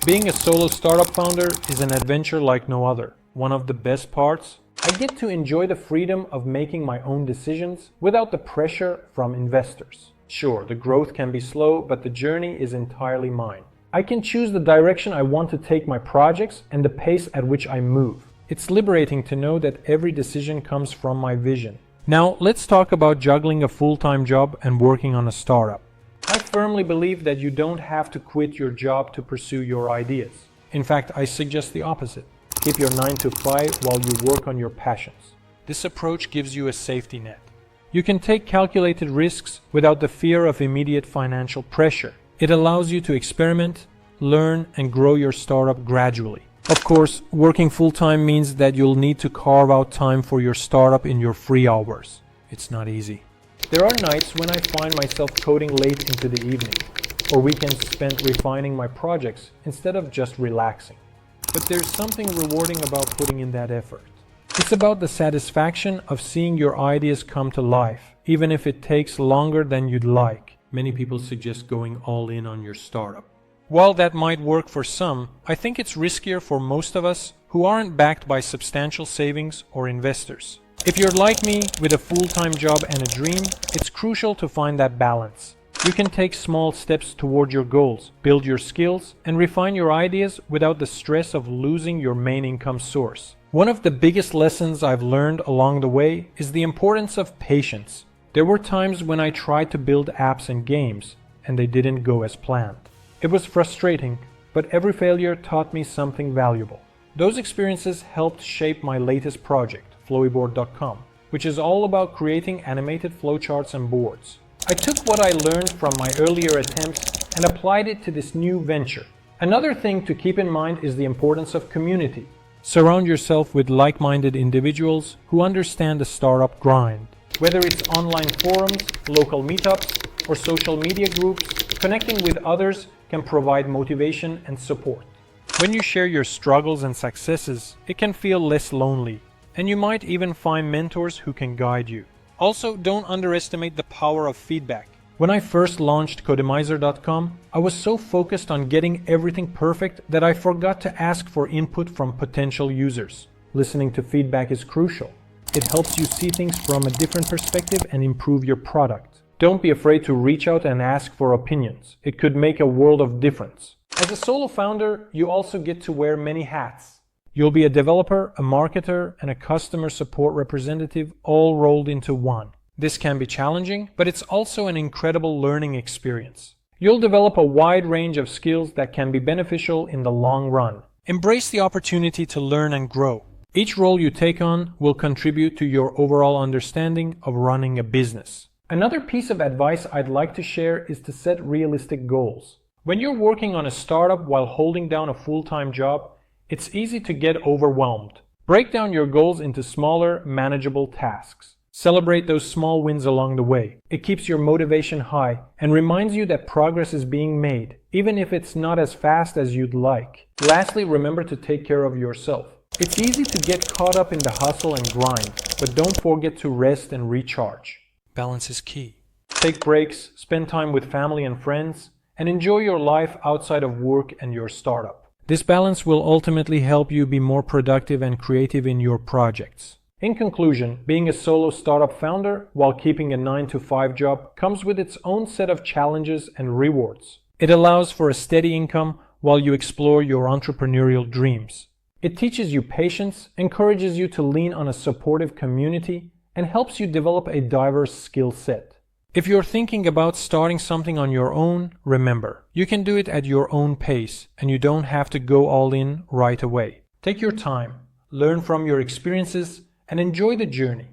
Being a solo startup founder is an adventure like no other. One of the best parts, I get to enjoy the freedom of making my own decisions without the pressure from investors. Sure, the growth can be slow, but the journey is entirely mine. I can choose the direction I want to take my projects and the pace at which I move. It's liberating to know that every decision comes from my vision. Now, let's talk about juggling a full-time job and working on a startup. I firmly believe that you don't have to quit your job to pursue your ideas. In fact, I suggest the opposite. Keep your 9 to 5 while you work on your passions. This approach gives you a safety net. You can take calculated risks without the fear of immediate financial pressure. It allows you to experiment, learn, and grow your startup gradually. Of course, working full-time means that you'll need to carve out time for your startup in your free hours. It's not easy. There are nights when I find myself coding late into the evening, or weekends spent refining my projects instead of just relaxing. But there's something rewarding about putting in that effort. It's about the satisfaction of seeing your ideas come to life, even if it takes longer than you'd like. Many people suggest going all in on your startup. While that might work for some, I think it's riskier for most of us who aren't backed by substantial savings or investors. If you're like me, with a full-time job and a dream, it's crucial to find that balance. You can take small steps toward your goals, build your skills, and refine your ideas without the stress of losing your main income source. One of the biggest lessons I've learned along the way is the importance of patience. There were times when I tried to build apps and games, and they didn't go as planned. It was frustrating, but every failure taught me something valuable. Those experiences helped shape my latest project, Floweboard.com, which is all about creating animated flowcharts and boards. I took what I learned from my earlier attempts and applied it to this new venture. Another thing to keep in mind is the importance of community. Surround yourself with like-minded individuals who understand the startup grind. Whether it's online forums, local meetups, or social media groups, connecting with others can provide motivation and support. When you share your struggles and successes, it can feel less lonely, and you might even find mentors who can guide you. Also, don't underestimate the power of feedback. When I first launched Codemizer.com, I was so focused on getting everything perfect that I forgot to ask for input from potential users. Listening to feedback is crucial. It helps you see things from a different perspective and improve your product. Don't be afraid to reach out and ask for opinions. It could make a world of difference. As a solo founder, you also get to wear many hats. You'll be a developer, a marketer, and a customer support representative all rolled into one. This can be challenging, but it's also an incredible learning experience. You'll develop a wide range of skills that can be beneficial in the long run. Embrace the opportunity to learn and grow. Each role you take on will contribute to your overall understanding of running a business. Another piece of advice I'd like to share is to set realistic goals. When you're working on a startup while holding down a full-time job, it's easy to get overwhelmed. Break down your goals into smaller, manageable tasks. Celebrate those small wins along the way. It keeps your motivation high and reminds you that progress is being made, even if it's not as fast as you'd like. Lastly, remember to take care of yourself. It's easy to get caught up in the hustle and grind, but don't forget to rest and recharge. Balance is key. Take breaks, spend time with family and friends, and enjoy your life outside of work and your startup. This balance will ultimately help you be more productive and creative in your projects. In conclusion, being a solo startup founder while keeping a 9 to 5 job comes with its own set of challenges and rewards. It allows for a steady income while you explore your entrepreneurial dreams. It teaches you patience, encourages you to lean on a supportive community, and helps you develop a diverse skill set. If you're thinking about starting something on your own, remember, you can do it at your own pace, and you don't have to go all in right away. Take your time, learn from your experiences, and enjoy the journey.